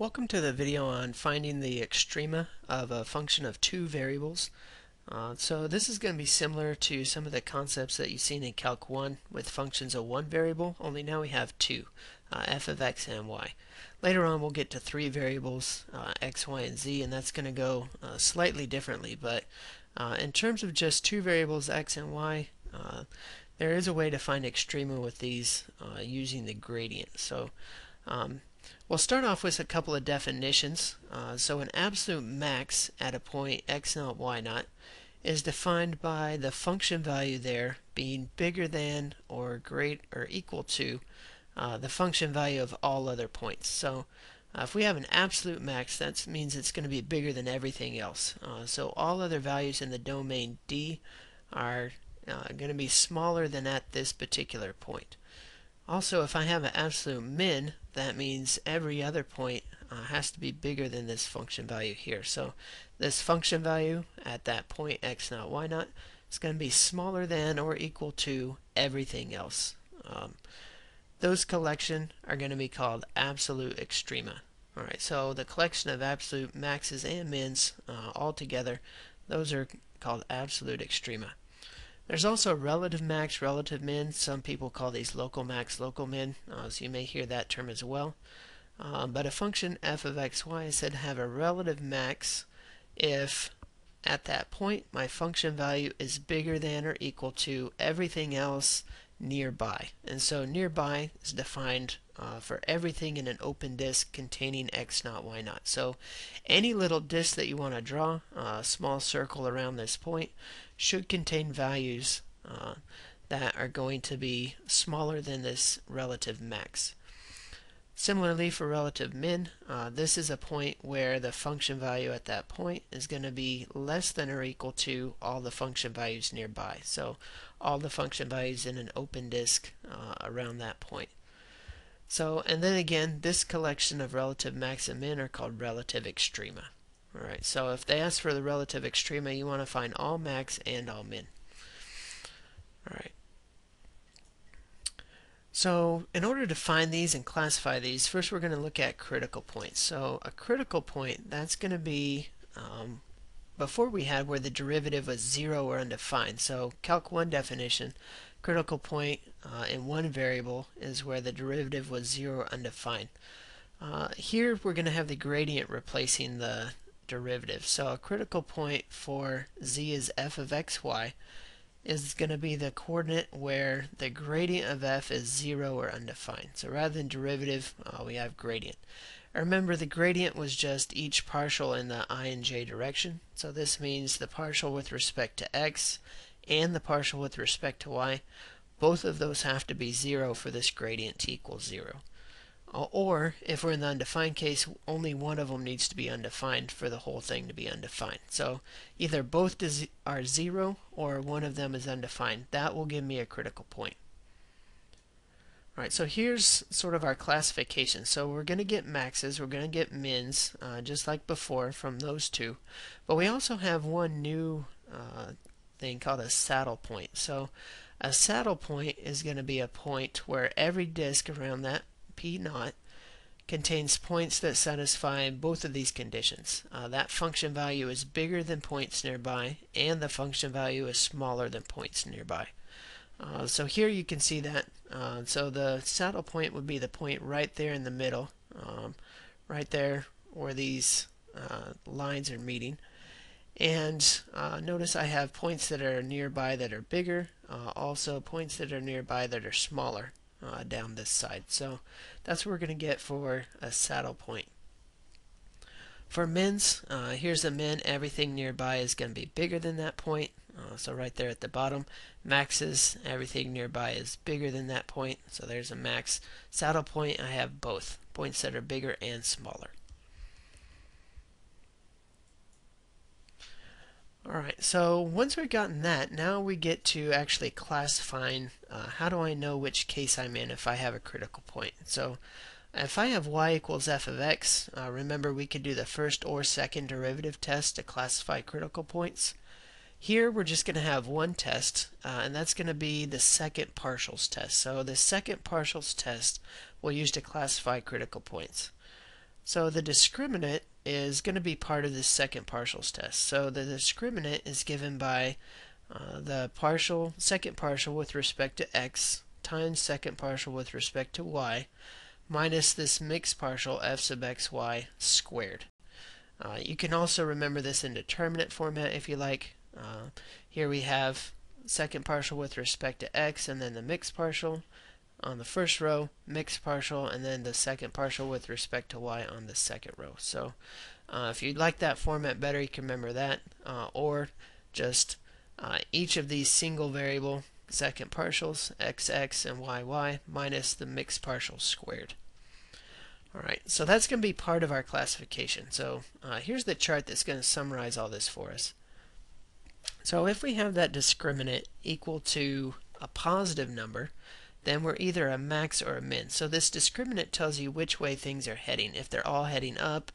Welcome to the video on finding the extrema of a function of two variables. So this is going to be similar to some of the concepts that you've seen in Calc 1 with functions of one variable, only now we have two, f of x and y. Later on we'll get to three variables, x, y, and z, and that's going to go slightly differently, but in terms of just two variables, x and y, there is a way to find extrema with these using the gradient. So we'll start off with a couple of definitions. So an absolute max at a point x naught y naught is defined by the function value there being bigger than or greater or equal to the function value of all other points. So if we have an absolute max, that means it's going to be bigger than everything else. So all other values in the domain D are going to be smaller than at this particular point. Also, if I have an absolute min, that means every other point has to be bigger than this function value here. So this function value at that point x naught y naught is going to be smaller than or equal to everything else. Those collection are going to be called absolute extrema. Alright, so the collection of absolute maxes and mins all together, those are called absolute extrema. There's also relative max, relative min. Some people call these local max, local min, so you may hear that term as well. But a function f of x, y is said to have a relative max if at that point my function value is bigger than or equal to everything else nearby. And so nearby is defined for everything in an open disk containing x naught, y naught. So any little disk that you want to draw, a small circle around this point, should contain values that are going to be smaller than this relative max. Similarly, for relative min, this is a point where the function value at that point is going to be less than or equal to all the function values nearby. So all the function values in an open disk around that point. So, and then again, this collection of relative max and min are called relative extrema. Alright, so if they ask for the relative extrema, you want to find all max and all min. Alright. So in order to find these and classify these, first we're going to look at critical points. So a critical point, that's going to be, before we had where the derivative was 0 or undefined. So Calc 1 definition, critical point in one variable is where the derivative was 0 or undefined. Here we're going to have the gradient replacing the derivative. So a critical point for z is f of xy is going to be the coordinate where the gradient of f is 0 or undefined. So rather than derivative, we have gradient. Remember, the gradient was just each partial in the I and j direction. So this means the partial with respect to x and the partial with respect to y. Both of those have to be 0 for this gradient to equal 0. Or, if we're in the undefined case, only one of them needs to be undefined for the whole thing to be undefined. So either both are 0 or one of them is undefined. That will give me a critical point. Alright, so here's sort of our classification. So we're going to get maxes, we're going to get mins, just like before from those two. But we also have one new thing called a saddle point. So a saddle point is going to be a point where every disk around that P naught contains points that satisfy both of these conditions. That function value is bigger than points nearby, and the function value is smaller than points nearby. So here you can see that. So the saddle point would be the point right there in the middle, right there where these lines are meeting. And notice I have points that are nearby that are bigger, also points that are nearby that are smaller. Down this side. So that's what we're going to get for a saddle point. For mins, here's a min. Everything nearby is going to be bigger than that point. So right there at the bottom. Maxes, everything nearby is bigger than that point. So there's a max. Saddle point, I have both. Points that are bigger and smaller. Alright, so once we've gotten that, now we get to actually classifying how do I know which case I'm in if I have a critical point. So if I have y equals f of x, remember we could do the first or second derivative test to classify critical points. Here we're just going to have one test, and that's going to be the second partials test. So the second partials test we'll use to classify critical points. So the discriminant is going to be part of this second partials test. So the discriminant is given by the second partial with respect to x times second partial with respect to y minus this mixed partial f sub xy squared. You can also remember this in determinant format if you like. Here we have second partial with respect to x and then the mixed partial on the first row, mixed partial, and then the second partial with respect to y on the second row. So if you'd like that format better, you can remember that, or just each of these single variable second partials, xx and yy, minus the mixed partial squared. Alright, so that's going to be part of our classification. So here's the chart that's going to summarize all this for us. So if we have that discriminant equal to a positive number, then we're either a max or a min. So this discriminant tells you which way things are heading, if they're all heading up,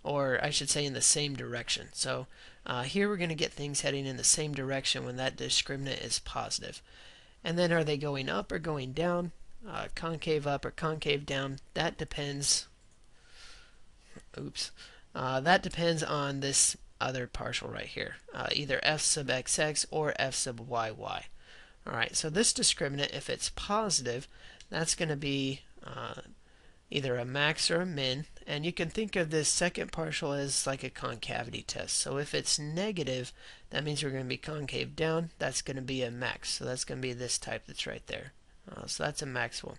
or I should say in the same direction. So here we're going to get things heading in the same direction when that discriminant is positive. And then are they going up or going down? Concave up or concave down? That depends. That depends on this other partial right here, either f sub xx or f sub yy. Alright, so this discriminant, if it's positive, that's going to be either a max or a min, and you can think of this second partial as like a concavity test. So if it's negative, that means we're going to be concave down. That's going to be a max, so that's going to be this type that's right there. So that's a maximal.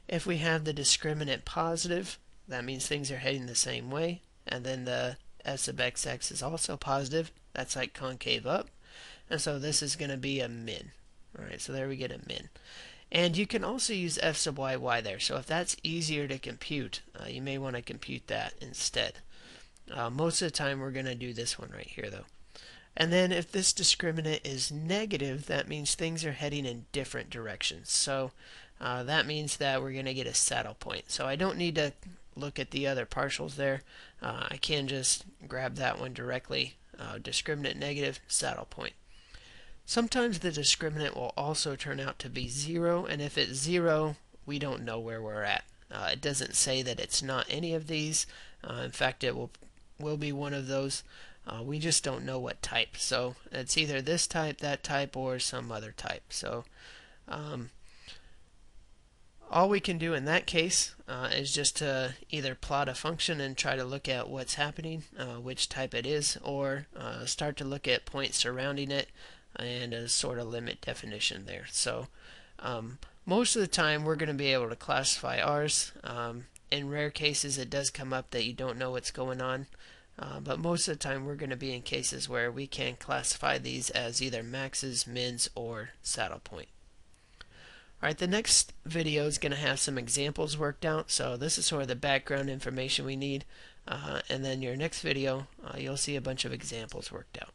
If we have the discriminant positive, that means things are heading the same way, and then the f sub xx is also positive. That's like concave up, and so this is going to be a min. Alright, so there we get a min. And you can also use f sub yy there. So if that's easier to compute, you may want to compute that instead. Most of the time we're going to do this one right here though. And then if this discriminant is negative, that means things are heading in different directions. So that means that we're going to get a saddle point. So I don't need to look at the other partials there. I can just grab that one directly. Discriminant negative, saddle point. Sometimes the discriminant will also turn out to be 0, and if it's 0, we don't know where we're at. It doesn't say that it's not any of these. In fact, it will be one of those. We just don't know what type. So it's either this type, that type, or some other type. So all we can do in that case is just to either plot a function and try to look at what's happening, which type it is, or start to look at points surrounding it and a sort of limit definition there. So most of the time we're going to be able to classify ours. In rare cases it does come up that you don't know what's going on, but most of the time we're going to be in cases where we can classify these as either maxes, mins, or saddle point. Alright, the next video is going to have some examples worked out, so this is sort of the background information we need, and then your next video you'll see a bunch of examples worked out.